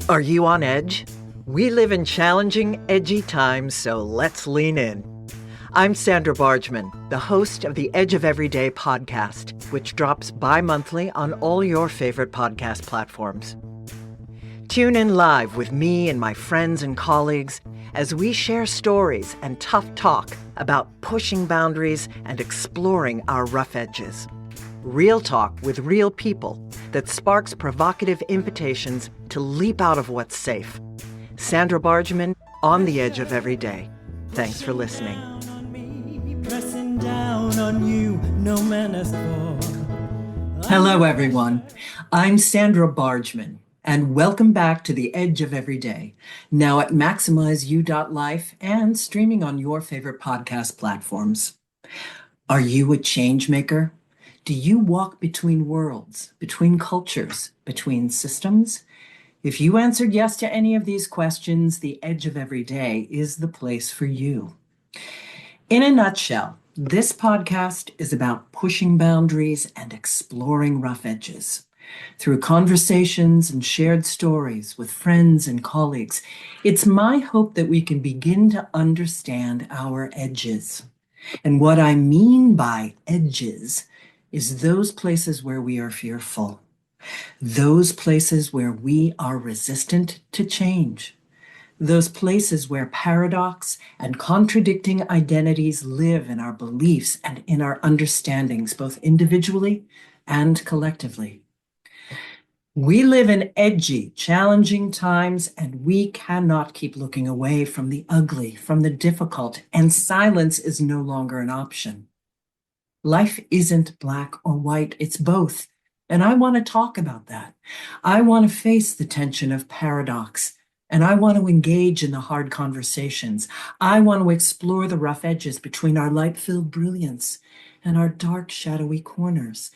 Are you on edge? We live in challenging, edgy times, so let's lean in. I'm Sandra Bargman, the host of the Edge of Everyday podcast, which drops bi-monthly on all your favorite podcast platforms. Tune in live with me and my friends and colleagues as we share stories and tough talk about pushing boundaries and exploring our rough edges. Real talk with real people that sparks provocative invitations to leap out of what's safe. Sandra Bargman, on the edge of every day. Thanks for listening. Hello, everyone. I'm Sandra Bargman, and welcome back to the Edge of Every Day, now at maximizeu.life and streaming on your favorite podcast platforms. Are you a change maker? Do you walk between worlds, between cultures, between systems? If you answered yes to any of these questions, the Edge of Every Day is the place for you. In a nutshell, this podcast is about pushing boundaries and exploring rough edges. Through conversations and shared stories with friends and colleagues, it's my hope that we can begin to understand our edges. And what I mean by edges is those places where we are fearful, those places where we are resistant to change, those places where paradox and contradicting identities live in our beliefs and in our understandings, both individually and collectively. We live in edgy, challenging times, and we cannot keep looking away from the ugly, from the difficult, and silence is no longer an option. Life isn't black or white, it's both. And I want to talk about that. I want to face the tension of paradox, and I want to engage in the hard conversations. I want to explore the rough edges between our light-filled brilliance and our dark, shadowy corners.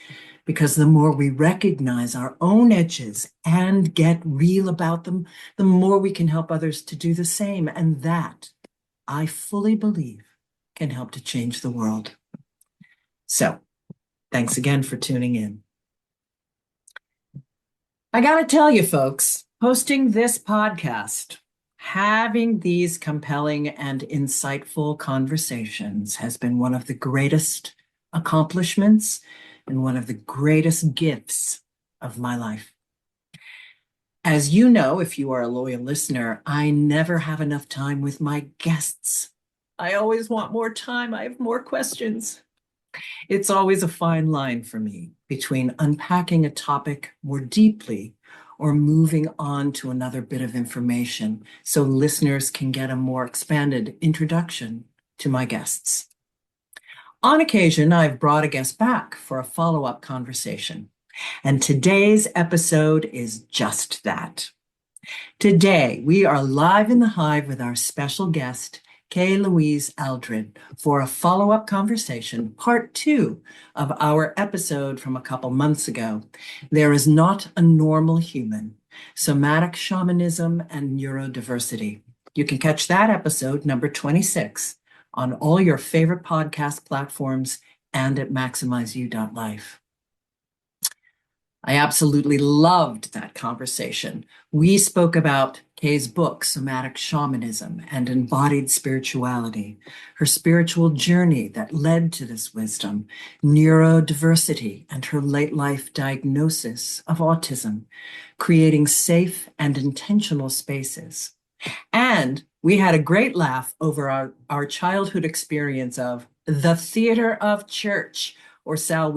Because the more we recognize our own edges and get real about them, the more we can help others to do the same. And that, I fully believe, can help to change the world. So, thanks again for tuning in. I gotta tell you, folks, hosting this podcast, having these compelling and insightful conversations has been one of the greatest accomplishments and one of the greatest gifts of my life. As you know, if you are a loyal listener, I never have enough time with my guests. I always want more time. I have more questions. It's always a fine line for me between unpacking a topic more deeply or moving on to another bit of information so listeners can get a more expanded introduction to my guests. On occasion, I've brought a guest back for a follow-up conversation, and today's episode is just that. Today, we are live in the hive with our special guest, Kay Louise Aldred, for a follow-up conversation, part 2 of our episode from a couple months ago. There is not a normal human, Somatic Shamanism and Neurodiversity. You can catch that episode, number 26, on all your favorite podcast platforms and at maximizeu.life. I absolutely loved that conversation. We spoke about Kay's book, Somatic Shamanism and Embodied Spirituality, her spiritual journey that led to this wisdom, neurodiversity, and her late life diagnosis of autism, creating safe and intentional spaces. And we had a great laugh over our childhood experience of the theater of church, or shall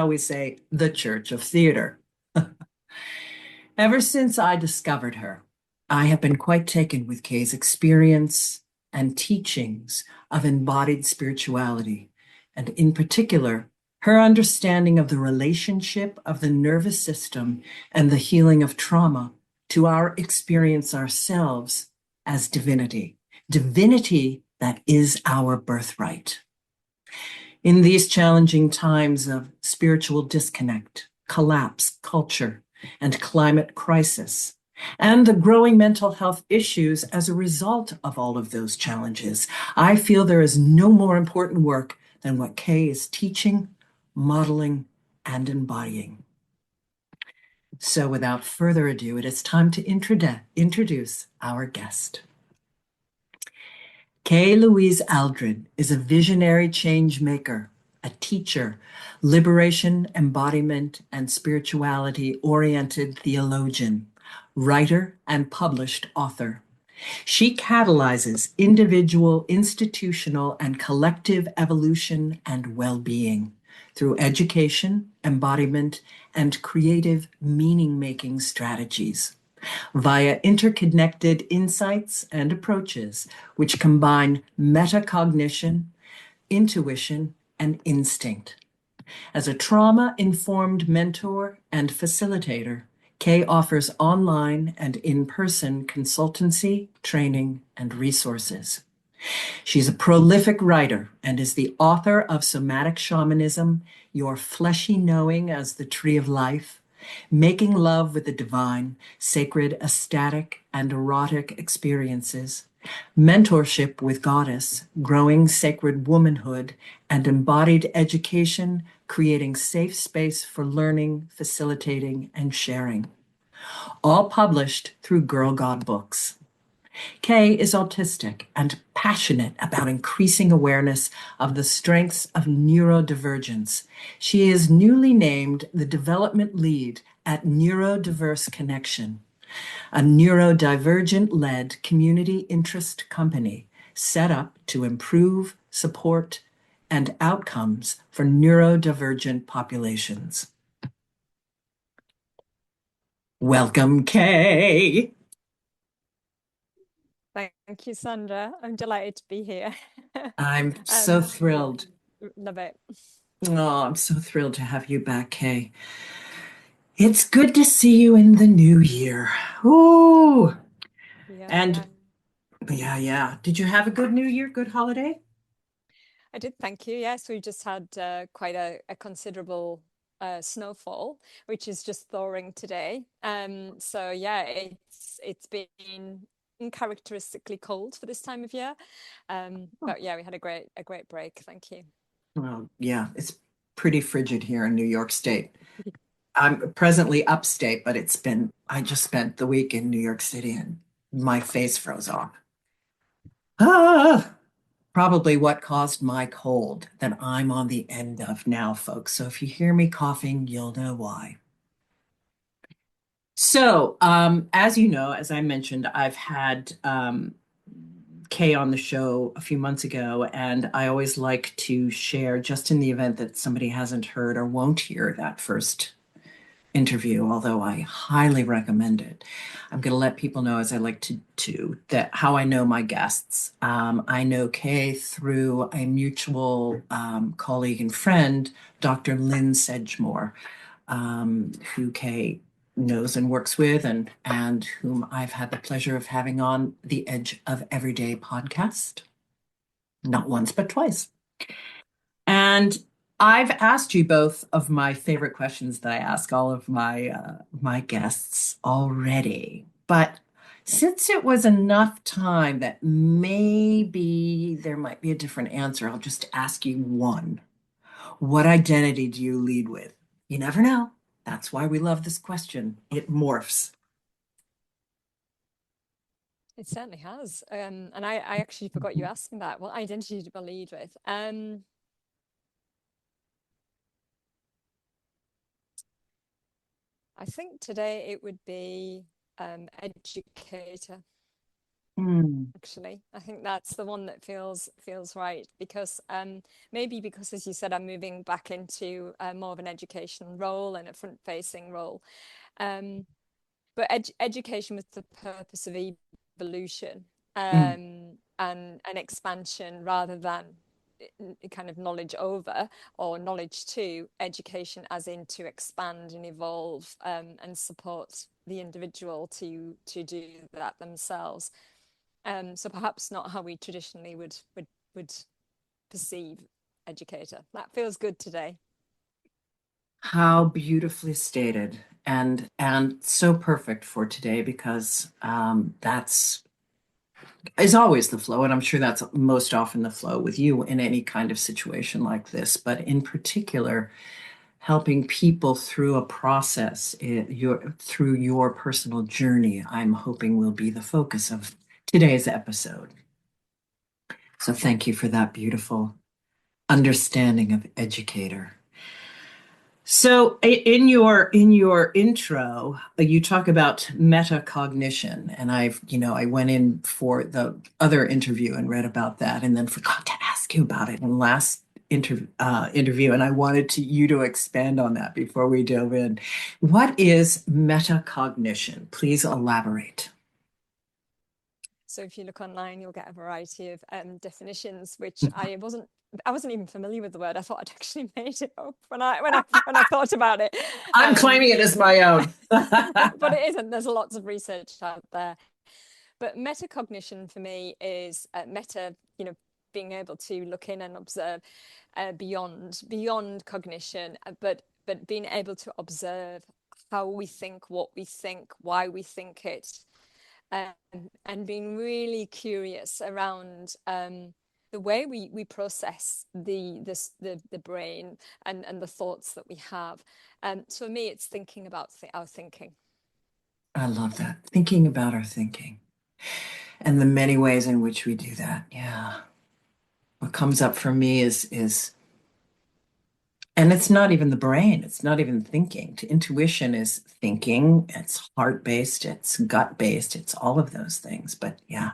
we say, the Church of Theater. Ever since I discovered her, I have been quite taken with Kay's experience and teachings of embodied spirituality, and in particular, her understanding of the relationship of the nervous system and the healing of trauma to our experience ourselves as divinity, divinity that is our birthright. In these challenging times of spiritual disconnect, collapse, culture, and climate crisis, and the growing mental health issues as a result of all of those challenges, I feel there is no more important work than what Kay is teaching, modeling, and embodying. So without further ado, it is time to introduce our guest. Kay Louise Aldred is a visionary change maker, a teacher, liberation, embodiment, and spirituality-oriented theologian, writer, and published author. She catalyzes individual, institutional, and collective evolution and well-being through education, embodiment, and creative meaning-making strategies via interconnected insights and approaches which combine metacognition, intuition, and instinct. As a trauma-informed mentor and facilitator, Kay offers online and in-person consultancy, training, and resources. She's a prolific writer and is the author of Somatic Shamanism, Your Fleshy Knowing as the Tree of Life, Making Love with the Divine, Sacred, Ecstatic, and Erotic Experiences, Mentorship with Goddess, Growing Sacred Womanhood, and Embodied Education, Creating Safe Space for Learning, Facilitating, and Sharing. All published through Girl God Books. Kay is autistic and passionate about increasing awareness of the strengths of neurodivergence. She is newly named the development lead at Neurodiverse Connection, a neurodivergent-led community interest company set up to improve, support, and outcomes for neurodivergent populations. Welcome, Kay. Thank you, Sandra. I'm delighted to be here. I'm so thrilled. Love it. Oh, I'm so thrilled to have you back, Kay. It's good to see you in the new year. Ooh. And yeah. Did you have a good new year, good holiday? I did, thank you. Yes, we just had quite a considerable snowfall, which is just thawing today. So yeah, it's been uncharacteristically cold for this time of year. But yeah, we had a great break. Thank you. Well, yeah, it's pretty frigid here in New York State. I'm presently upstate, but I just spent the week in New York City and my face froze off. Ah, probably what caused my cold that I'm on the end of now, folks. So if you hear me coughing, you'll know why. So, as you know, as I mentioned, I've had Kay on the show a few months ago, and I always like to share, just in the event that somebody hasn't heard or won't hear that first interview, although I highly recommend it. I'm going to let people know, as I like to that how I know my guests. I know Kay through a mutual colleague and friend, Dr. Lynn Sedgmore, who Kay knows and works with, and whom I've had the pleasure of having on the Edge of Everyday podcast, not once but twice. And I've asked you both of my favorite questions that I ask all of my guests already, but since it was enough time that maybe there might be a different answer, I'll just ask you one. What identity do you lead with? You never know. That's why we love this question. It morphs. It certainly has. And I actually forgot you asked me that. What identity do I lead with? I think today it would be educator. Actually, I think that's the one that feels right because maybe because, as you said, I'm moving back into more of an education role and a front-facing role. But education with the purpose of evolution and expansion rather than kind of knowledge over or knowledge to education, as in to expand and evolve and support the individual to do that themselves. So perhaps not how we traditionally would perceive educator. That feels good today. How beautifully stated, and so perfect for today because that's is always the flow, and I'm sure that's most often the flow with you in any kind of situation like this. But in particular, helping people through a process, through your personal journey, I'm hoping will be the focus of today's episode. So thank you for that beautiful understanding of educator. So in your intro, you talk about metacognition, and I went in for the other interview and read about that, and then forgot to ask you about it in the last interview, and I wanted you to expand on that before we dove in. What is metacognition? Please elaborate. So if you look online, you'll get a variety of definitions, which I wasn't even familiar with the word. I thought I'd actually made it up when I thought about it. I'm claiming it as my own. But it isn't. There's lots of research out there. But metacognition for me is meta, being able to look in and observe beyond cognition, but being able to observe how we think, what we think, why we think it. And being really curious around the way we process the brain and the thoughts that we have. So for me, it's thinking about our thinking. I love that. Thinking about our thinking and the many ways in which we do that. Yeah. What comes up for me is and it's not even the brain, it's not even thinking. Intuition is thinking, it's heart-based, it's gut-based, it's all of those things. But yeah,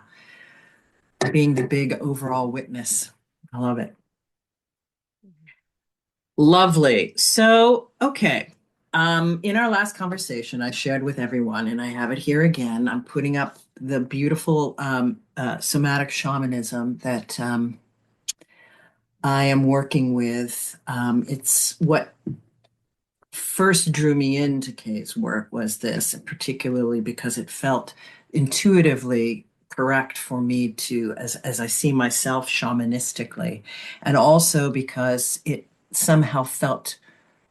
being the big overall witness. I love it. Lovely. So, okay. In our last conversation, I shared with everyone, and I have it here again. I'm putting up the beautiful somatic shamanism that I am working with. It's what first drew me into Kay's work was this, and particularly because it felt intuitively correct for me to, as I see myself shamanistically, and also because it somehow felt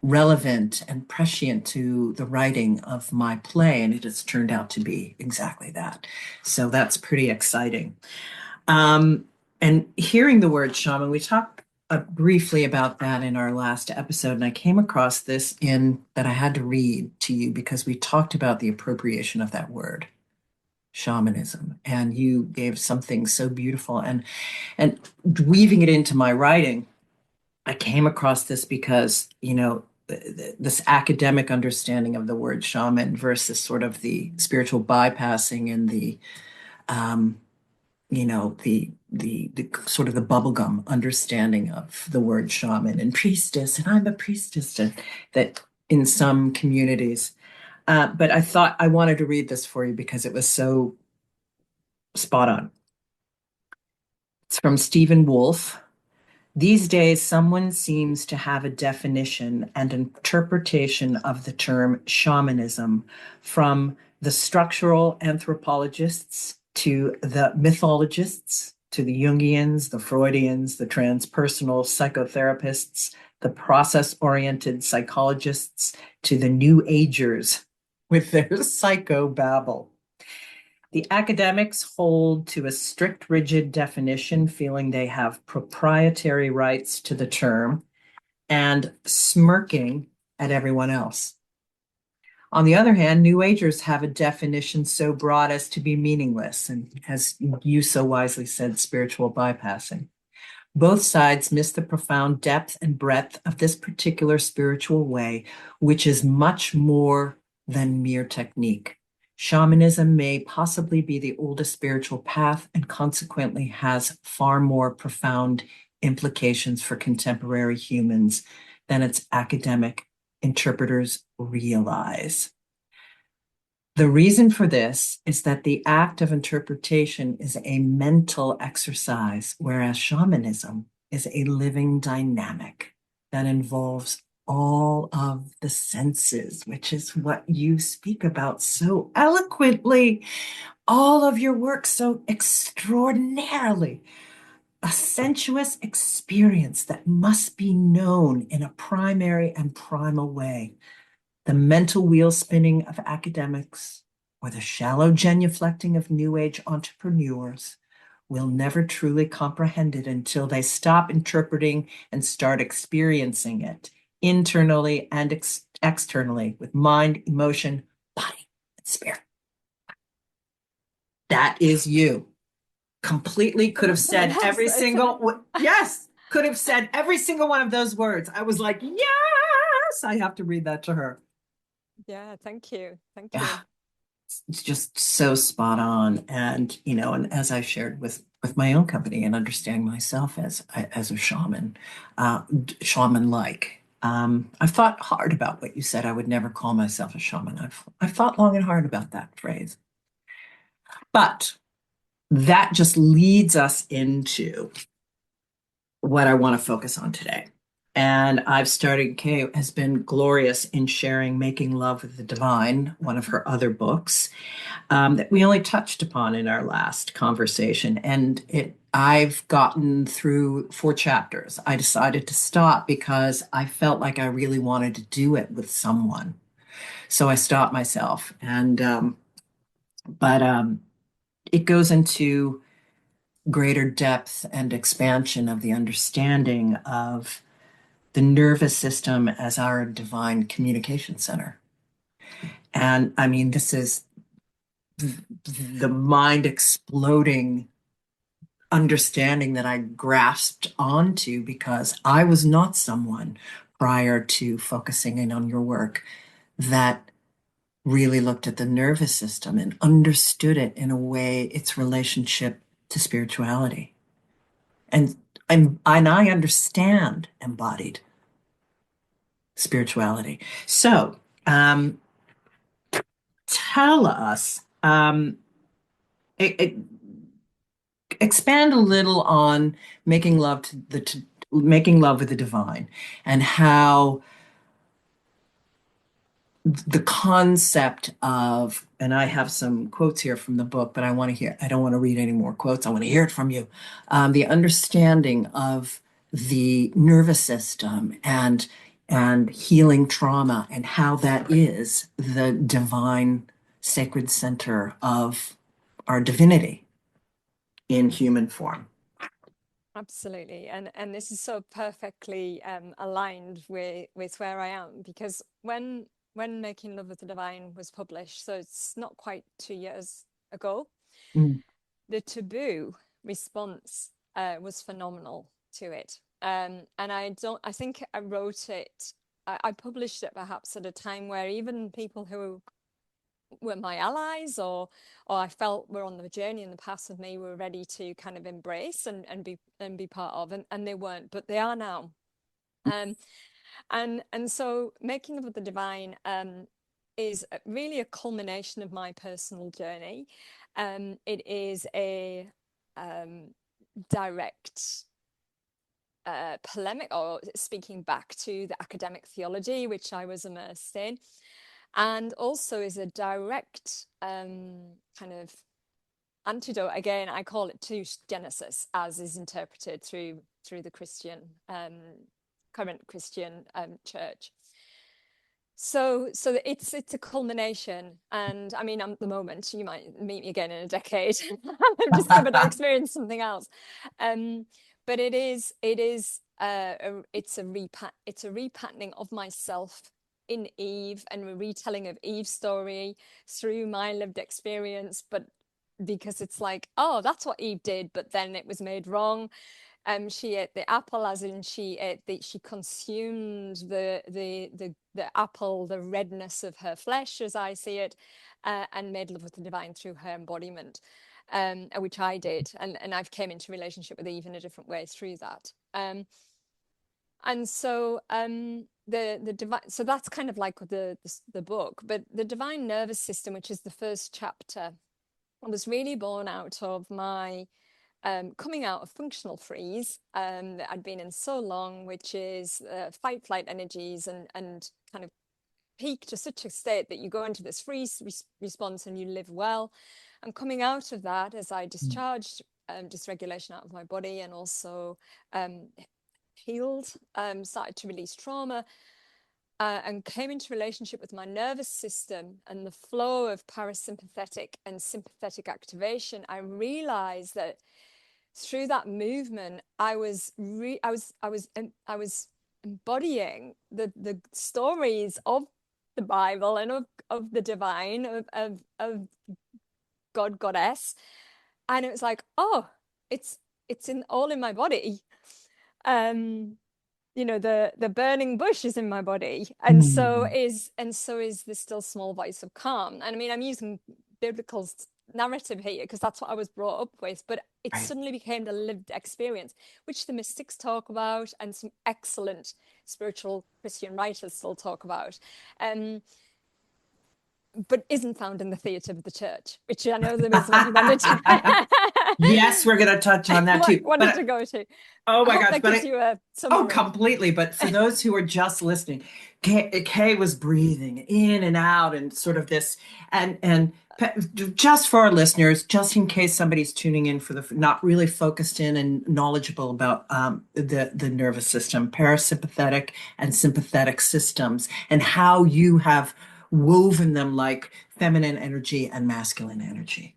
relevant and prescient to the writing of my play, and it has turned out to be exactly that. So that's pretty exciting. And hearing the word shaman, we talked briefly about that in our last episode, and I came across this that I had to read to you because we talked about the appropriation of that word, shamanism, and you gave something so beautiful, and weaving it into my writing, I came across this because, this academic understanding of the word shaman versus sort of the spiritual bypassing and the the sort of the bubblegum understanding of the word shaman and priestess, and I'm a priestess, that in some communities. But I thought I wanted to read this for you because it was so spot on. It's from Stephen Wolfe. These days, someone seems to have a definition and interpretation of the term shamanism, from the structural anthropologists to the mythologists, to the Jungians, the Freudians, the transpersonal psychotherapists, the process-oriented psychologists, to the New Agers with their psychobabble. The academics hold to a strict, rigid definition, feeling they have proprietary rights to the term and smirking at everyone else. On the other hand, New Agers have a definition so broad as to be meaningless, and as you so wisely said, spiritual bypassing. Both sides miss the profound depth and breadth of this particular spiritual way, which is much more than mere technique. Shamanism may possibly be the oldest spiritual path and consequently has far more profound implications for contemporary humans than its academic interpreters realize. The reason for this is that the act of interpretation is a mental exercise, whereas shamanism is a living dynamic that involves all of the senses, which is what you speak about so eloquently, all of your work so extraordinarily. A sensuous experience that must be known in a primary and primal way. The mental wheel spinning of academics or the shallow genuflecting of New Age entrepreneurs will never truly comprehend it until they stop interpreting and start experiencing it internally and externally, with mind, emotion, body, and spirit. That is you. Completely could have said every single, yes, could have said every single one of those words. I was like, yes, I have to read that to her. Yeah, thank you. Thank you. It's just so spot on. And, and as I shared with my own company and understanding myself as a shaman, shaman-like. I've thought hard about what you said. I would never call myself a shaman. I've thought long and hard about that phrase. But that just leads us into what I want to focus on today. And I've started, Kay has been glorious in sharing Making Love with the Divine, one of her other books, that we only touched upon in our last conversation. And I've gotten through 4 chapters. I decided to stop because I felt like I really wanted to do it with someone. So I stopped myself. But it goes into greater depth and expansion of the understanding of the nervous system as our divine communication center. And I mean, this is the mind exploding understanding that I grasped onto because I was not someone prior to focusing in on your work that really looked at the nervous system and understood it in a way, its relationship to spirituality. And I understand embodied spirituality. So, tell us, expand a little on making love making love with the divine, and how the concept of, and I have some quotes here from the book, but I don't want to read any more quotes. I want to hear it from you. The understanding of the nervous system and healing trauma, and how that is the divine sacred center of our divinity in human form. Absolutely. And this is so perfectly aligned with where I am, because when Making Love with the Divine was published, so it's not quite 2 years ago, the taboo response was phenomenal to it. And I think I wrote it, I published it perhaps at a time where even people who were my allies or I felt were on the journey in the past of me were ready to kind of embrace and be part of, and they weren't, but they are now. And so Making Love with the Divine is really a culmination of my personal journey. It is a direct polemic, or speaking back to the academic theology which I was immersed in, and also is a direct kind of antidote, again I call it, to Genesis as is interpreted through the Christian current Christian church. So it's a culmination, and I mean, at the moment you might meet me again in a decade I've discovered or experienced something else, but it's a repatterning of myself in Eve, and a retelling of Eve's story through my lived experience, but because it's like, oh, that's what Eve did, but then it was made wrong. She ate the apple, as in she consumed the apple, the redness of her flesh, as I see it, and made love with the divine through her embodiment, which I did, and I've came into relationship with Eve in a different way through that. And so the divine, so that's kind of like the book, but the divine nervous system, which is the first chapter, was really born out of my coming out of functional freeze that I'd been in so long, which is fight flight energies, and kind of peak to such a state that you go into this freeze response and you live well. And coming out of that, as I discharged dysregulation out of my body, and also healed, started to release trauma, and came into relationship with my nervous system and the flow of parasympathetic and sympathetic activation, I realized that through that movement, I was embodying the stories of the Bible and of the divine, of God, goddess. And it was like, oh, it's in all in my body. The burning bush is in my body, and so is the still small voice of calm. And I mean, I'm using biblical narrative here because that's what I was brought up with, but it suddenly became the lived experience, which the mystics talk about and some excellent spiritual Christian writers still talk about, but isn't found in the theatre of the church, which I know is what you wanted to Yes, we're going to touch on that too. wanted to go to. Oh I my hope gosh! that gives you a summary. Oh, completely. But for those who are just listening, Kay was breathing in and out, and sort of this, and just for our listeners, just in case somebody's tuning in for the not really focused in and knowledgeable about the nervous system, parasympathetic and sympathetic systems, and how you have woven them like feminine energy and masculine energy.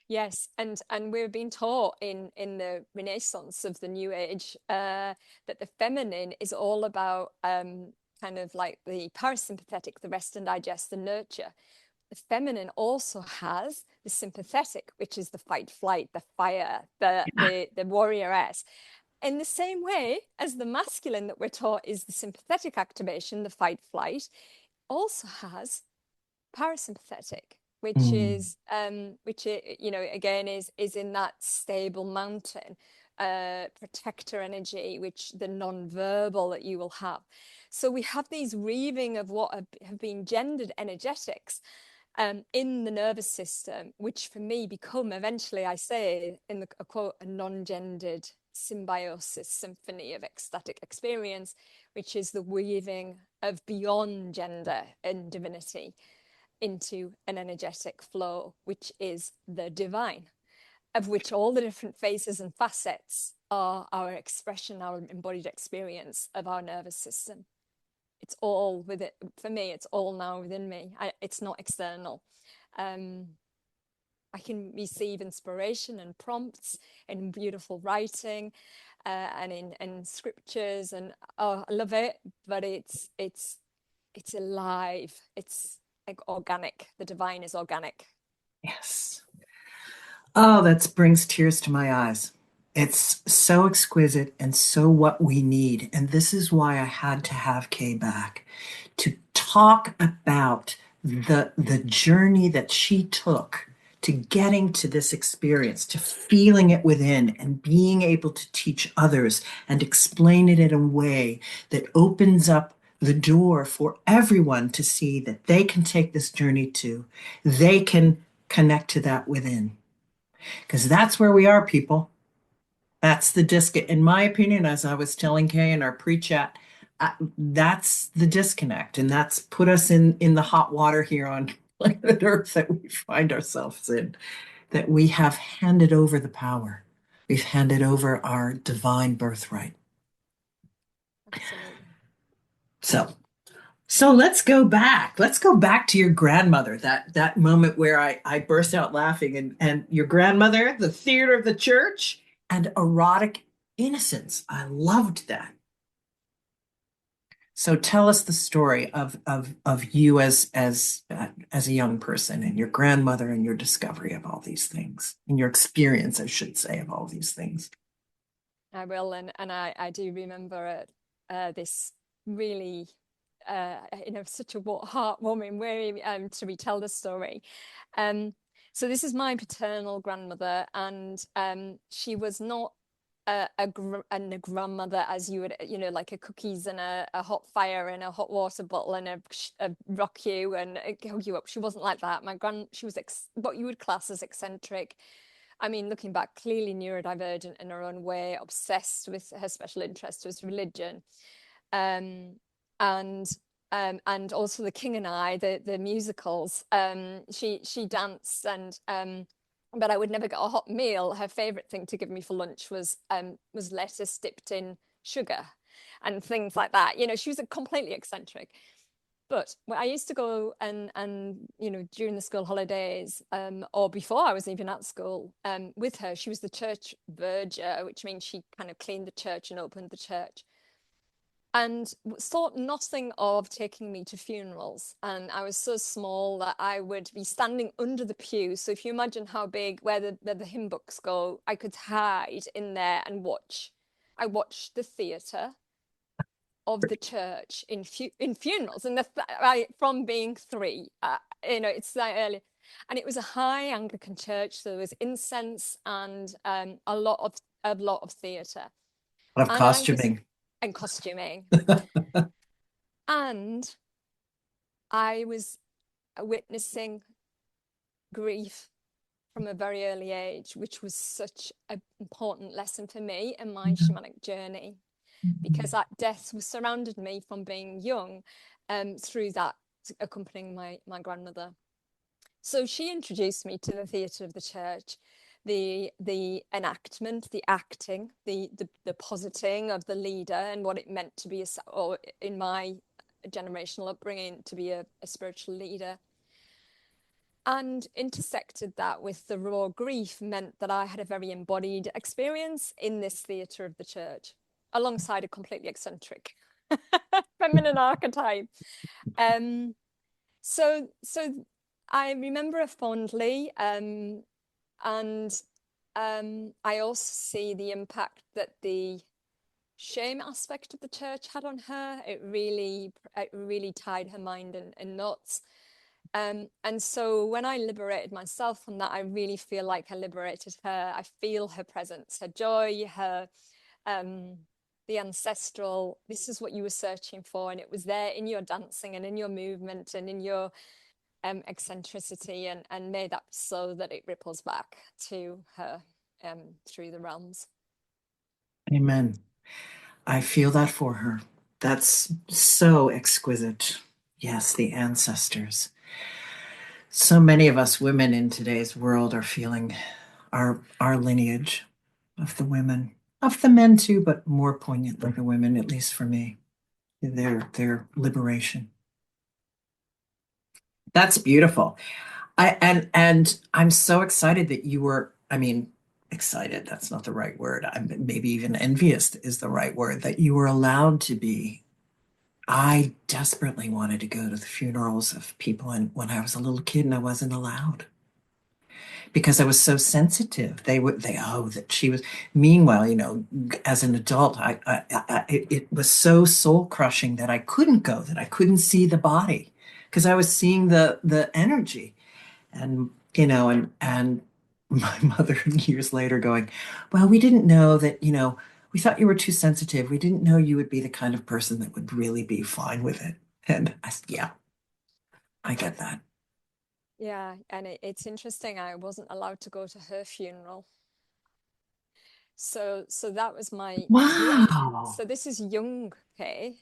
Yes, and we've been taught in the Renaissance of the New Age that the feminine is all about kind of like the parasympathetic, the rest and digest, the nurture. The feminine also has the sympathetic, which is the fight, flight, the fire, the warrioress. In the same way as the masculine that we're taught is the sympathetic activation, the fight, flight, also has parasympathetic, which is again is in that stable mountain protector energy, which the non-verbal that you will have. So we have these weaving of what have been gendered energetics in the nervous system, which for me become eventually, I say in a quote, a non-gendered symbiosis symphony of ecstatic experience, which is the weaving of beyond gender and divinity into an energetic flow, which is the divine, of which all the different phases and facets are our expression, our embodied experience of our nervous system. It's all with it. For me, it's all now within me. It's not external. I can receive inspiration and prompts in beautiful writing and in scriptures, and I love it, but it's alive. It's like organic. The divine is organic. Yes. Oh, that brings tears to my eyes. It's so exquisite and so what we need. And this is why I had to have Kay back to talk about the journey that she took to getting to this experience, to feeling it within and being able to teach others and explain it in a way that opens up the door for everyone to see that they can take this journey too. They can connect to that within. Because that's where we are, people. That's the disconnect. In my opinion, as I was telling Kay in our pre-chat, that's the disconnect. And that's put us in the hot water here on planet Earth that we find ourselves in, that we have handed over the power. We've handed over our divine birthright. Absolutely. So let's go back. Let's go back to your grandmother, that moment where I burst out laughing, and your grandmother, the theater of the church, and erotic innocence. I loved that. So tell us the story of you as a young person and your grandmother and your discovery of all these things and your experience, I should say, of all these things. I will, and I do remember this really such a heartwarming way to retell the story. So this is my paternal grandmother, and she was not a grandmother as you would, like a cookies and a hot fire and a hot water bottle and a rock you and hug you up. She wasn't like that. She was what you would class as eccentric. I mean, looking back, clearly neurodivergent in her own way, obsessed with her special interest was religion. And also The King and I, the musicals. She danced, and but I would never get a hot meal. Her favorite thing to give me for lunch was lettuce dipped in sugar and things like that. She was completely eccentric. But I used to go and during the school holidays, or before I was even at school, with her. She was the church verger, which means she kind of cleaned the church and opened the church. and thought nothing of taking me to funerals. And I was so small that I would be standing under the pew. So if you imagine how big, where the hymn books go, I could hide in there and watch. I watched the theatre of the church in funerals, and from being 3, it's that early, and it was a high Anglican church, so there was incense and a lot of theatre, A lot of and costuming. costuming, and I was witnessing grief from a very early age, which was such an important lesson for me in my shamanic journey, because that death was surrounded me from being young, through that, accompanying my grandmother. So she introduced me to the theatre of the church, the enactment, the acting, the positing of the leader and what it meant to be or in my generational upbringing, to be a spiritual leader. And intersected that with the raw grief meant that I had a very embodied experience in this theatre of the church, alongside a completely eccentric feminine archetype. So I remember it fondly, and I also see the impact that the shame aspect of the church had on her. It really tied her mind in knots. And so when I liberated myself from that, I really feel like I liberated her. I feel her presence, her joy, her the ancestral, this is what you were searching for, and it was there in your dancing and in your movement and in your eccentricity, and may that so that it ripples back to her through the realms. Amen. I feel that for her. That's so exquisite. Yes, the ancestors. So many of us women in today's world are feeling our lineage of the women, of the men too, but more poignantly the women, at least for me, their liberation. That's beautiful. And I'm so excited that you were, I mean, excited, that's not the right word. I'm maybe even envious is the right word, that you were allowed to be. I desperately wanted to go to the funerals of people, and when I was a little kid and I wasn't allowed because I was so sensitive. That she was. Meanwhile, as an adult, it was so soul crushing that I couldn't go, that I couldn't see the body because I was seeing the energy, and and my mother years later going, well, we didn't know that, we thought you were too sensitive. We didn't know you would be the kind of person that would really be fine with it. And yeah, I get that. Yeah, and it's interesting. I wasn't allowed to go to her funeral. So that was my Wow. so this is young Kay.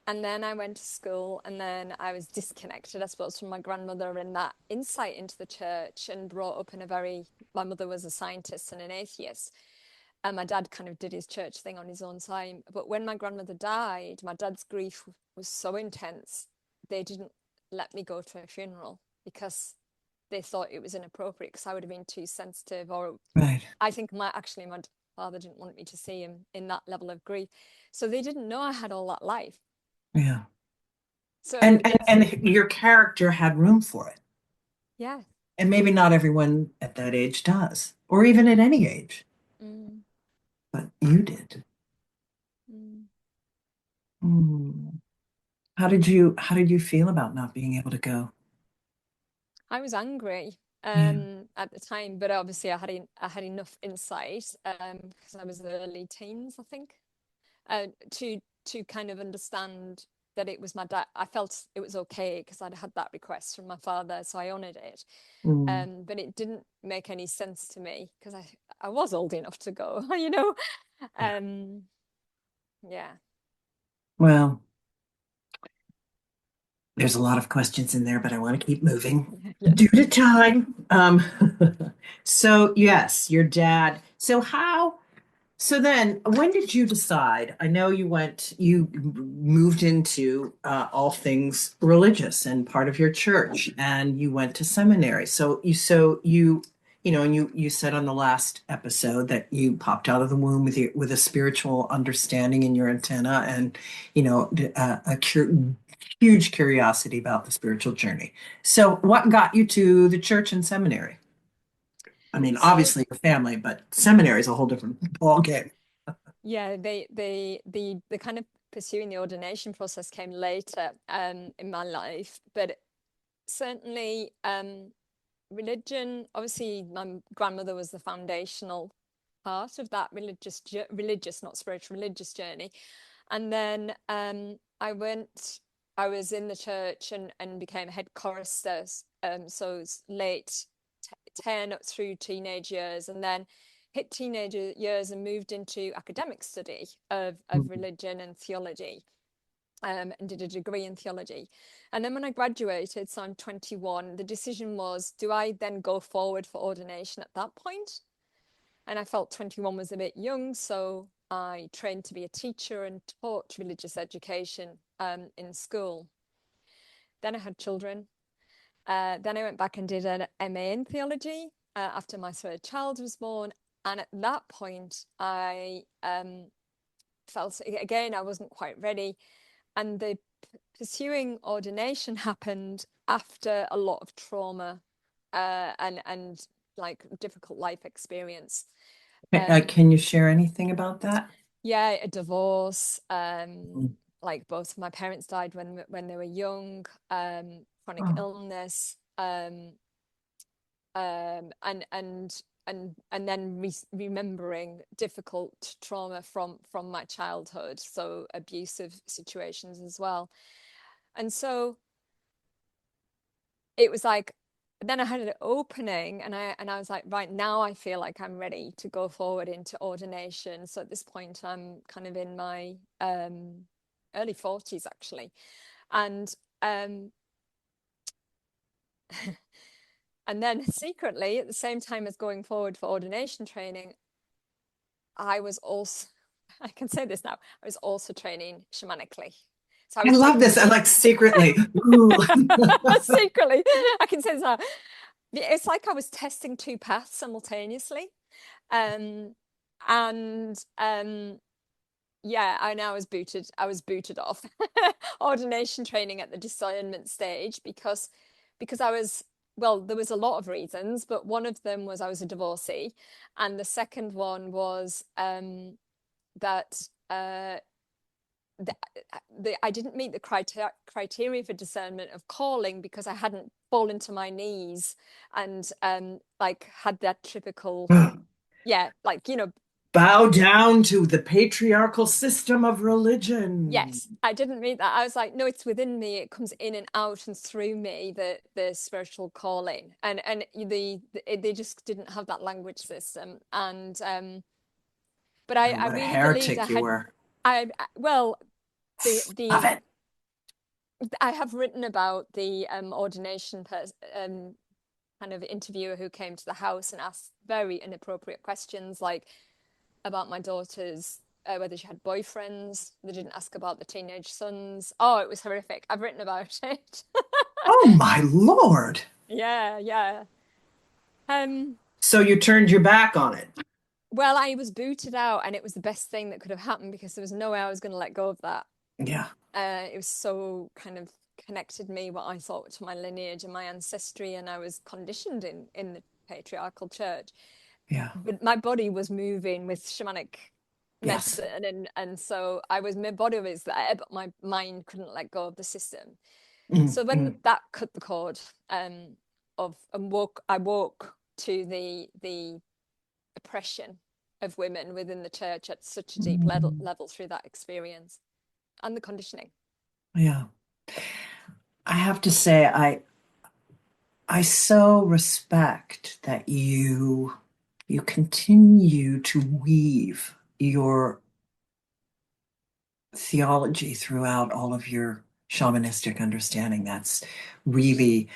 And then I went to school, and then I was disconnected, I suppose, from my grandmother and that insight into the church, and brought up in my mother was a scientist and an atheist. And my dad kind of did his church thing on his own time. But when my grandmother died, my dad's grief was so intense, they didn't let me go to her funeral because they thought it was inappropriate, because I would have been too sensitive. Or Right. I think my father didn't want me to see him in that level of grief. So they didn't know I had all that life. Yeah. So And your character had room for it. yeah. And maybe not everyone at that age does, or even at any age, Mm, but you did. mm. Hmm. How did you feel about not being able to go? I was angry Yeah. at the time, but obviously I had enough insight, because I was early teens, I think, to kind of understand that it was my dad. I felt it was okay because I'd had that request from my father, so I honored it. Mm. But it didn't make any sense to me because I was old enough to go, you know. Yeah. Um, yeah. Well, there's a lot of questions in there, but I want to keep moving due Yes. to time. So yes, your dad. So then when did you decide? I know you moved into all things religious and part of your church, and you went to seminary. So you and you said on the last episode that you popped out of the womb with a spiritual understanding in your antenna and, huge curiosity about the spiritual journey. So what got you to the church and seminary? I mean, So obviously your family, but seminary is a whole different ballgame. yeah, the kind of pursuing the ordination process came later in my life, but certainly religion, obviously my grandmother was the foundational part of that religious, not spiritual, religious journey. And then I was in the church and became a head chorister. So it's late 10 up through teenage years, and then hit teenage years and moved into academic study of religion and theology. And did a degree in theology. And then when I graduated, so I'm 21, the decision was, do I then go forward for ordination at that point? And I felt 21 was a bit young, so I trained to be a teacher and taught religious education in school. Then I had children. Then I went back and did an MA in theology after my third child was born. And at that point, I felt, again, I wasn't quite ready. And the pursuing ordination happened after a lot of trauma and like difficult life experience. Can you share anything about that? Yeah, a divorce. Mm. Like both of my parents died when they were young. Chronic Oh, illness. And then remembering difficult trauma from my childhood, so abusive situations as well. And so it was like, then I had an opening, and I was like, right, now I feel like I'm ready to go forward into ordination. So at this point I'm kind of in my early 40s actually. And and then secretly, at the same time as going forward for ordination training, I was also, I can say this now, I was also training shamanically. So I I was love taking this. I like secretly. Ooh. secretly, I can say this now. It's like I was testing two paths simultaneously. Um, and yeah, I was booted off ordination training at the discernment stage because I was, well, there was a lot of reasons, but one of them was I was a divorcee, and the second one was that I didn't meet the criteria for discernment of calling because I hadn't fallen to my knees and like had that typical, yeah, like, Bow down to the patriarchal system of religion. yes, I didn't meet that. I was like, no, it's within me. It comes in and out and through me, the spiritual calling, and they just didn't have that language system. And but Oh, I what a really believed heretic you were. well, Love the it. I have written about the ordination kind of interviewer who came to the house and asked very inappropriate questions, like about my daughters, whether she had boyfriends. They didn't ask about the teenage sons. Oh, it was horrific. I've written about it. Oh my Lord. Yeah, yeah. Um, So you turned your back on it. well, I was booted out, and it was the best thing that could have happened because there was no way I was going to let go of that. Yeah. It was so kind of connected me, what I thought, to my lineage and my ancestry, and I was conditioned in the patriarchal church. Yeah. But my body was moving with shamanic Yes. medicine, and so my body was there, but my mind couldn't let go of the system. Mm, So when mm, that cut the cord I woke to the oppression of women within the church at such a deep mm. level through that experience and the conditioning. Yeah. I have to say, I so respect that you continue to weave your theology throughout all of your shamanistic understanding. That's really,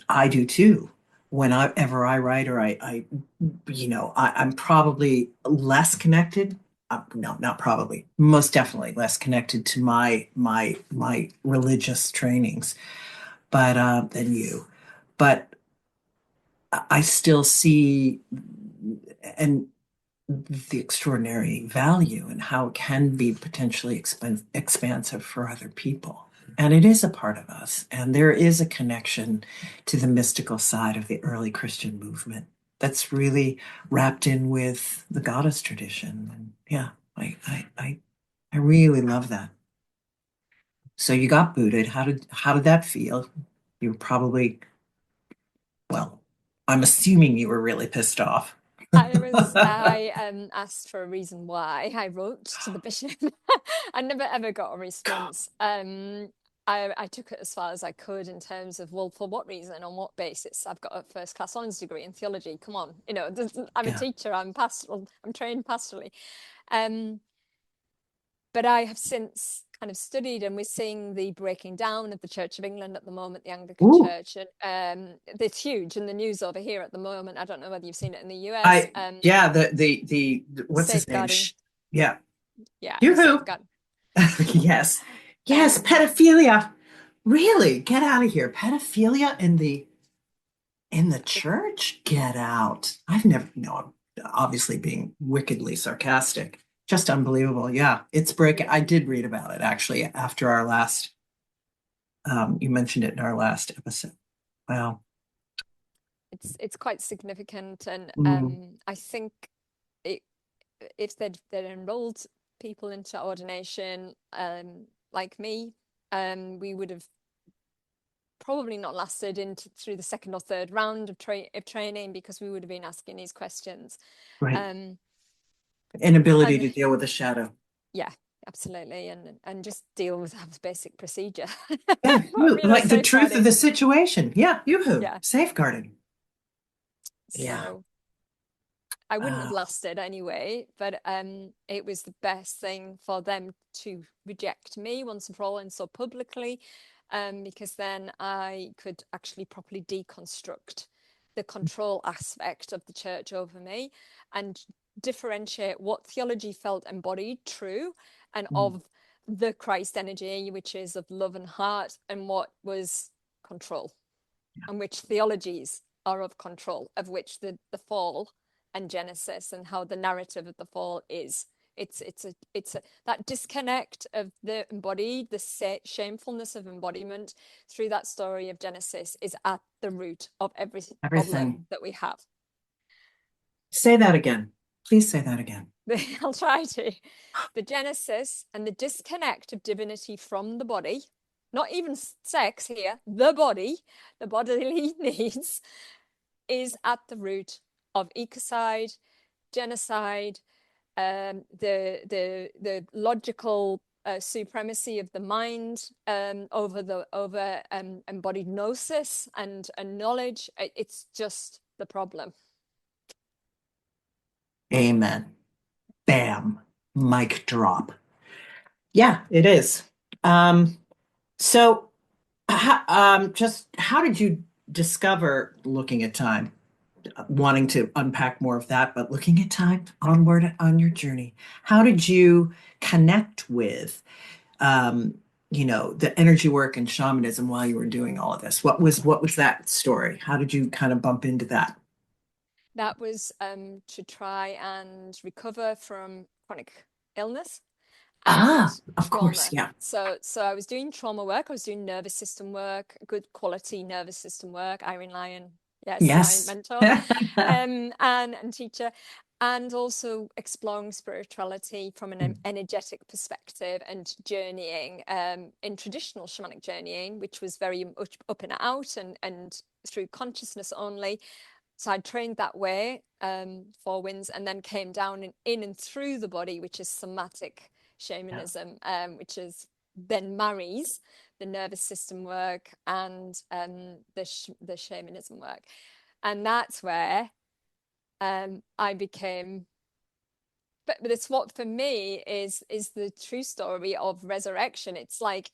I do too. Whenever I write or I'm probably less connected. No, not probably. Most definitely less connected to my religious trainings, but than you. But I still see and the extraordinary value and how it can be potentially expansive for other people. And it is a part of us. And there is a connection to the mystical side of the early Christian movement that's really wrapped in with the goddess tradition. And yeah, I really love that. So you got booted. How did that feel? You were probably, well, I'm assuming you were really pissed off. I asked for a reason why. I wrote to the bishop. I never ever got a response. I took it as far as I could in terms of, well, for what reason, on what basis? I've got a first class honours degree in theology. Come on, I'm a Yeah. teacher. I'm pastoral. I'm trained pastorally. But I have since kind of studied, and we're seeing the breaking down of the Church of England at the moment, the Anglican Ooh, Church, and it's huge in the news over here at the moment. I don't know whether you've seen it in the US. I yeah, the what's his name? Safeguarding, Yeah. yeah, Yoo-hoo. safeguard. Yes. Yes, Um, pedophilia. Really? Get out of here. Pedophilia in the it, church? Get out. I've never, no, I'm obviously being wickedly sarcastic. Just unbelievable. Yeah, it's breaking. I did read about it actually after our last, you mentioned it in our last episode. Wow. it's quite significant, and Mm, I think it, if they'd enrolled people into ordination, like me, we would have probably not lasted into through the second or third round of training, because we would have been asking these questions. right. Um, Inability and to deal with the shadow. yeah, absolutely, and just deal with that basic procedure. Yeah, you like the truth of Safeguarding. the situation. Yeah, yoo-hoo. Yeah. Safeguarding. Yeah. So I wouldn't have Wow. lasted anyway, but it was the best thing for them to reject me once and for all, and so publicly, because then I could actually properly deconstruct the control aspect of the church over me and differentiate what theology felt embodied, true, and Mm, of the Christ energy, which is of love and heart, and what was control, and which theologies are of control, of which the fall and Genesis, and how the narrative of the fall is. It's a that disconnect of the embodied, the shamefulness of embodiment through that story of Genesis is at the root of every problem everything. that we have. Say that again. Please say that again. I'll try to. The Genesis and the disconnect of divinity from the body, not even sex here, the bodily needs, is at the root of ecocide, genocide, the logical supremacy of the mind over embodied gnosis and knowledge. It's just the problem. Amen. Bam. Mic drop. Yeah, it is. Um, so just how did you discover looking at time? Wanting to unpack more of that, but looking at time onward on your journey. How did you connect with the energy work and shamanism while you were doing all of this? What was that story? How did you kind of bump into that? That was to try and recover from chronic illness and Ah, of course, trauma. yeah. So I was doing trauma work, I was doing nervous system work, good quality nervous system work. Irene Lyon, yes, my Yes. mentor, and teacher, and also exploring spirituality from an energetic perspective and journeying in traditional shamanic journeying, which was very much up and out and through consciousness only. So I trained that way, 4 winds, and then came down and in and through the body, which is somatic Yeah. shamanism, which is then marries the nervous system work and the shamanism work, and that's where I became. But it's what for me is the true story of resurrection. It's like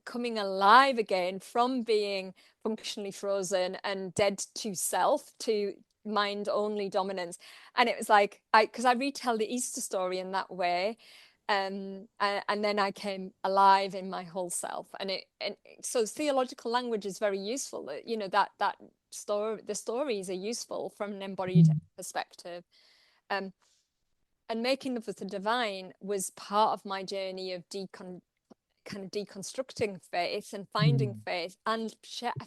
coming alive again from being functionally frozen and dead to self, to mind only dominance. And it was like because I retell the Easter story in that way, and then I came alive in my whole self. And so theological language is very useful, that the stories are useful from an embodied perspective. And making love with the divine was part of my journey of kind of deconstructing faith and finding faith and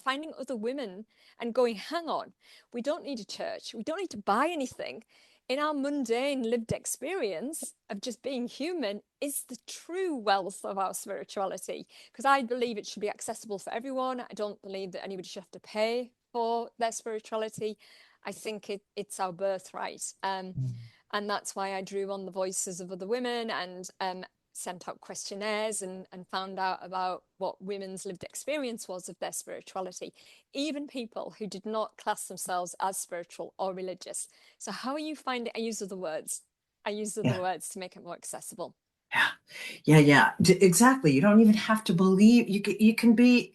finding other women and going, hang on, we don't need a church, we don't need to buy anything. In our mundane lived experience of just being human is the true wealth of our spirituality, because I believe it should be accessible for everyone. I don't believe that anybody should have to pay for their spirituality. I think it's our birthright. And that's why I drew on the voices of other women and sent out questionnaires and found out about what women's lived experience was of their spirituality, even people who did not class themselves as spiritual or religious. So how are you finding? I use other words to make it more accessible. Yeah, exactly. You don't even have to believe. You can be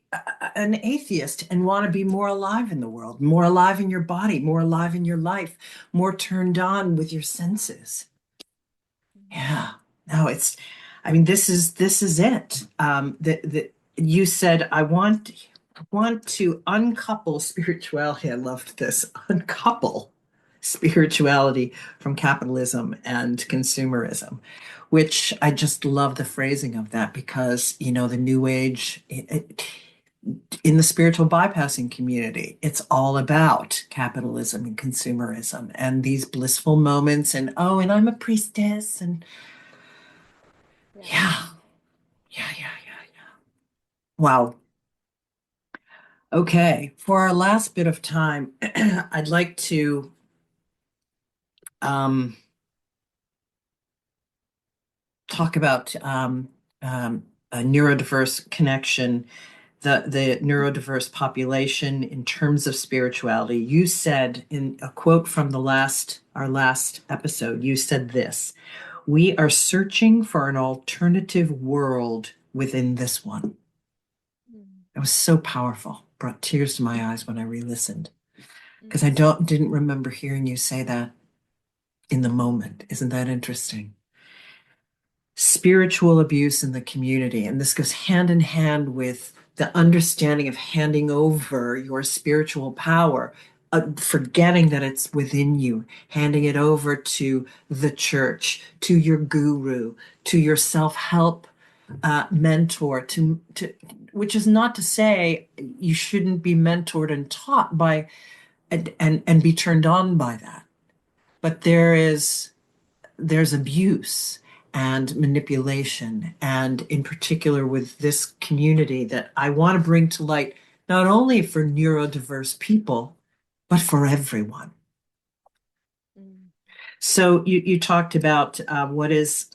an atheist and want to be more alive in the world, more alive in your body, more alive in your life, more turned on with your senses. Yeah. No, I mean, this is it. That you said, I want to uncouple spirituality. I loved this. Uncouple spirituality from capitalism and consumerism, which I just love the phrasing of that, because, the new age, in the spiritual bypassing community, it's all about capitalism and consumerism and these blissful moments and I'm a priestess and yeah. Wow. Okay. For our last bit of time, I'd like to talk about a neurodiverse connection, the neurodiverse population in terms of spirituality. You said in a quote from our last episode, you said this: "We are searching for an alternative world within this one." It was so powerful. Brought tears to my eyes when I re-listened, because I didn't remember hearing you say that in the moment. Isn't that interesting? Spiritual abuse in the community, and this goes hand in hand with the understanding of handing over your spiritual power, forgetting that it's within you, handing it over to the church, to your guru, to your self-help mentor, which is not to say you shouldn't be mentored and taught by and be turned on by that, but there's abuse and manipulation, and in particular with this community that I want to bring to light, not only for neurodiverse people but for everyone. So you talked about what is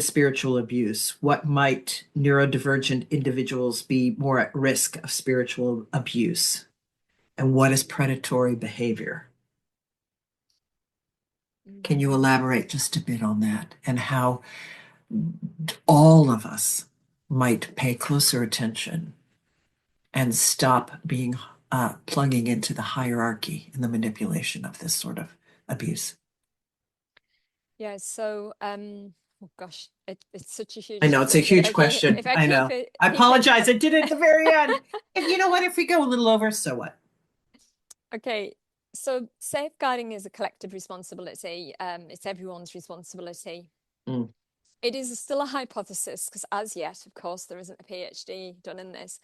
spiritual abuse? What might neurodivergent individuals be more at risk of spiritual abuse? And what is predatory behavior? Can you elaborate just a bit on that, and how all of us might pay closer attention and stop plugging into the hierarchy and the manipulation of this sort of abuse? Yeah, so oh gosh, it's such a huge I know it's a topic. huge question. If I I keep know. it, I keep it apologize. I did it at the very end. If you know what, if we go a little over, so what? Okay, so safeguarding is a collective responsibility. It's everyone's responsibility. It is still a hypothesis because as yet, of course, there isn't a PhD done in this.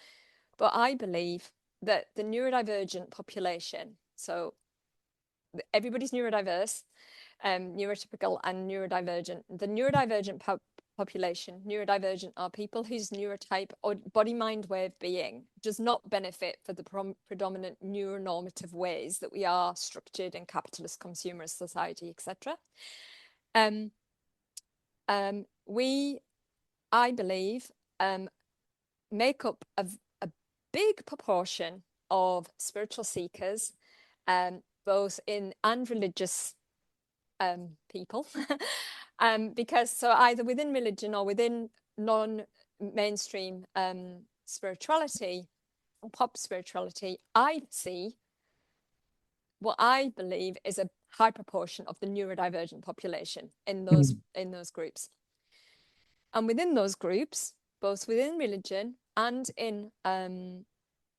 But I believe that the neurodivergent population, so everybody's neurodiverse, neurotypical and neurodivergent. The neurodivergent population, neurodivergent are people whose neurotype or body-mind way of being does not benefit for the predominant neuronormative ways that we are structured in capitalist consumerist society, etc. We, I believe, make up a big proportion of spiritual seekers, both in and religious people, because so either within religion or within non-mainstream spirituality or pop spirituality, I see what I believe is a high proportion of the neurodivergent population in those groups. And within those groups, both within religion and in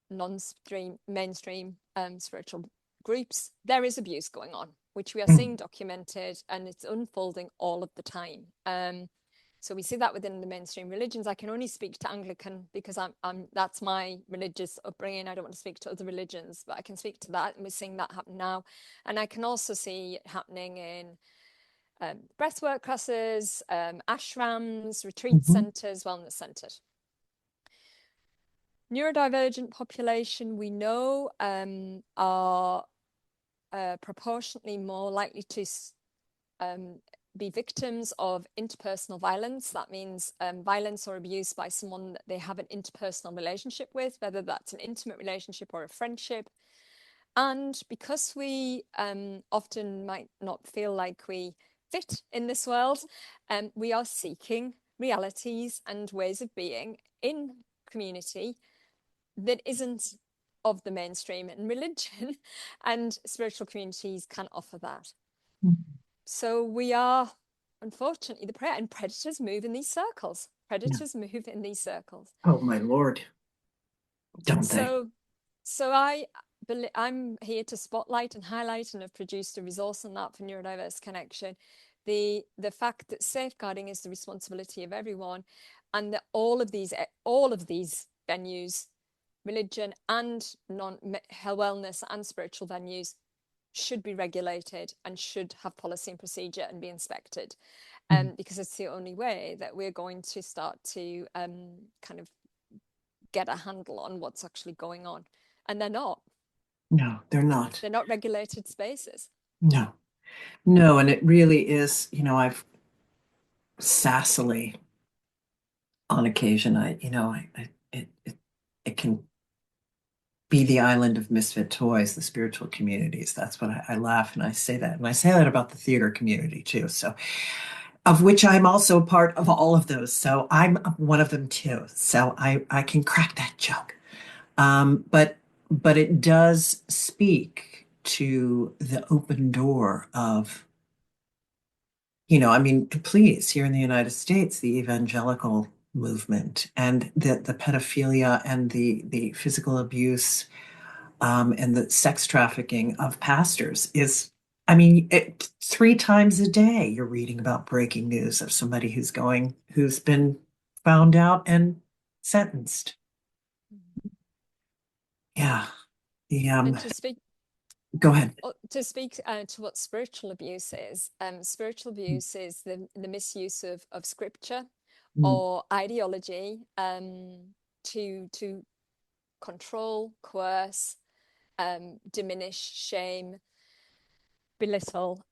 mainstream spiritual groups, there is abuse going on, which we are seeing documented, and it's unfolding all of the time. So we see that within the mainstream religions. I can only speak to Anglican because that's my religious upbringing. I don't want to speak to other religions, but I can speak to that, and we're seeing that happen now. And I can also see it happening in breathwork classes, ashrams, retreat centers, wellness centers. Neurodivergent population, we know, are proportionately more likely to be victims of interpersonal violence. That means violence or abuse by someone that they have an interpersonal relationship with, whether that's an intimate relationship or a friendship. And because we often might not feel like we fit in this world, we are seeking realities and ways of being in community that isn't of the mainstream, and religion and spiritual communities can offer that. So we are, unfortunately, the prey, and predators move in these circles. Predators move in these circles. Oh my Lord. Don't they? So I'm here to spotlight and highlight, and have produced a resource on that for Neurodiverse Connection. The fact that safeguarding is the responsibility of everyone, and that all of these venues, religion and health, wellness and spiritual venues, should be regulated and should have policy and procedure and be inspected, because it's the only way that we're going to start to kind of get a handle on what's actually going on. And they're not. No, they're not. They're not regulated spaces. No, no, and it really is, I've sassily on occasion, it can be the island of misfit toys, the spiritual communities. That's what I laugh and I say that. And I say that about the theater community too. So, of which I'm also part of all of those. So I'm one of them too. So I can crack that joke. But it does speak to the open door of, please, here in the United States, the evangelical movement and the pedophilia and the physical abuse, and the sex trafficking of pastors is, 3 times a day you're reading about breaking news of somebody who's been found out and sentenced. Yeah. And to speak Go ahead. To speak to what spiritual abuse is the misuse of scripture or ideology to control, coerce, diminish, shame, belittle,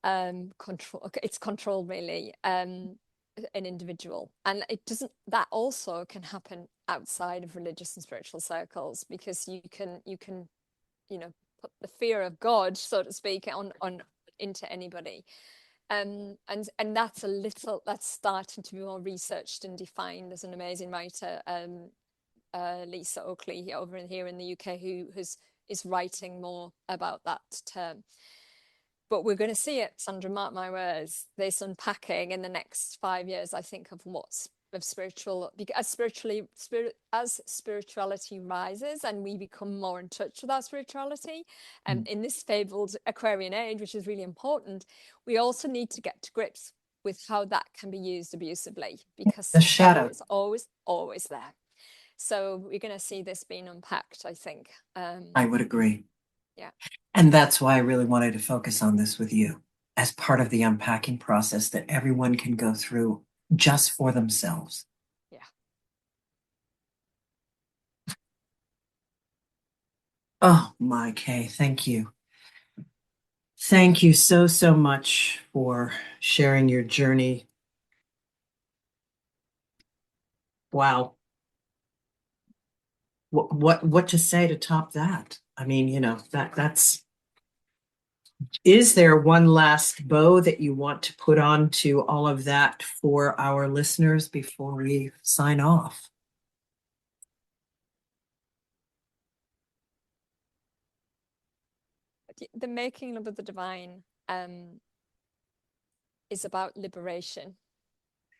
control. It's control, really, an individual. And that also can happen outside of religious and spiritual circles, because you can put the fear of God, so to speak, on into anybody. And that's starting to be more researched and defined. There's an amazing writer, Lisa Oakley, over here in the UK, who is writing more about that term. But we're going to see it, Sandra, mark my words, this unpacking in the next 5 years, I think, of spiritual, because as spirituality rises and we become more in touch with our spirituality, and in this fabled Aquarian age, which is really important, we also need to get to grips with how that can be used abusively, because the shadow is always there. So we're going to see this being unpacked, I think. I would agree. Yeah. And that's why I really wanted to focus on this with you as part of the unpacking process that everyone can go through just for themselves. Yeah. Oh, my Kay, thank you. Thank you so, so much for sharing your journey. Wow. What to say to top that? That's. Is there one last bow that you want to put on to all of that for our listeners before we sign off? The making of the divine is about liberation,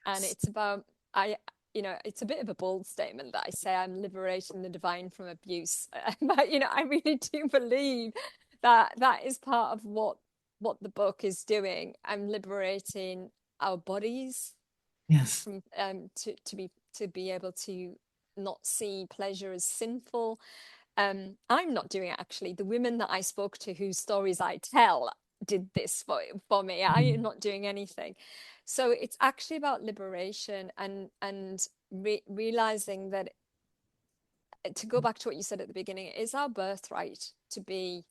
and it's about it's a bit of a bold statement that I say I'm liberating the divine from abuse. But, I really do believe that that is part of what the book is doing. I'm liberating our bodies Yes. from to be able to not see pleasure as sinful. I'm not doing it, actually. The women that I spoke to, whose stories I tell, did this for me. I am not doing anything. So it's actually about liberation and realizing that, to go back to what you said at the beginning, it is our birthright to be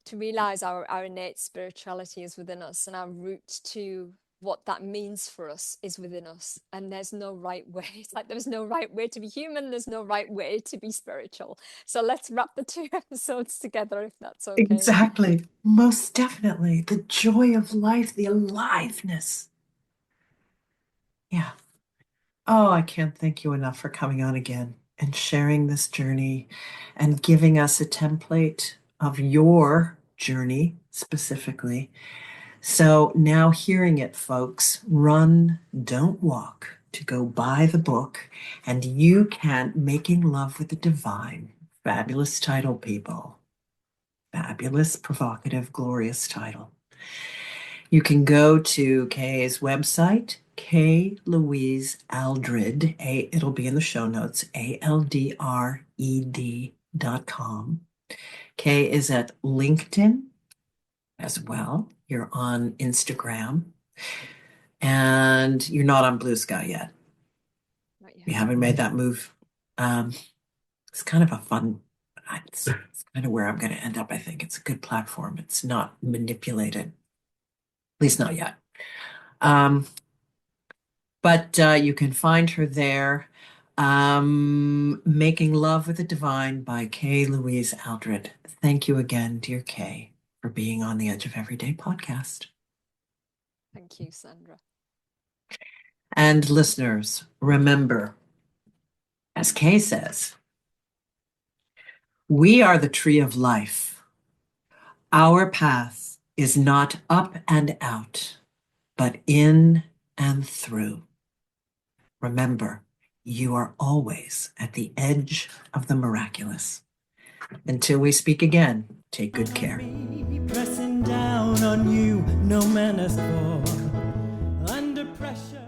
to realize our innate spirituality is within us, and our route to what that means for us is within us. And there's no right way. It's like there's no right way to be human, there's no right way to be spiritual. So let's wrap the two episodes together, if that's okay. Exactly. Most definitely. The joy of life, the aliveness. Yeah. Oh, I can't thank you enough for coming on again and sharing this journey and giving us a template of your journey specifically. So now hearing it, folks, run, don't walk, to go buy the book, and you can Making Love with the Divine. Fabulous title, people. Fabulous, provocative, glorious title. You can go to Kay's website, Kay Louise Aldred. It'll be in the show notes, ALDRED.com. Kay is at LinkedIn as well. You're on Instagram. And you're not on Blue Sky yet. Not yet. You haven't made that move. It's kind of a fun, it's kind of where I'm going to end up, I think. It's a good platform. It's not manipulated, at least not yet. But you can find her there. Making Love with the Divine by Kay Louise Aldred. Thank you again, dear Kay, for being on the Edge of Everyday podcast. Thank you, Sandra. And listeners, remember, as Kay says, we are the tree of life. Our path is not up and out, but in and through. Remember, you are always at the edge of the miraculous. Until we speak again, take good care. Pressing down on you, no man has fought under pressure.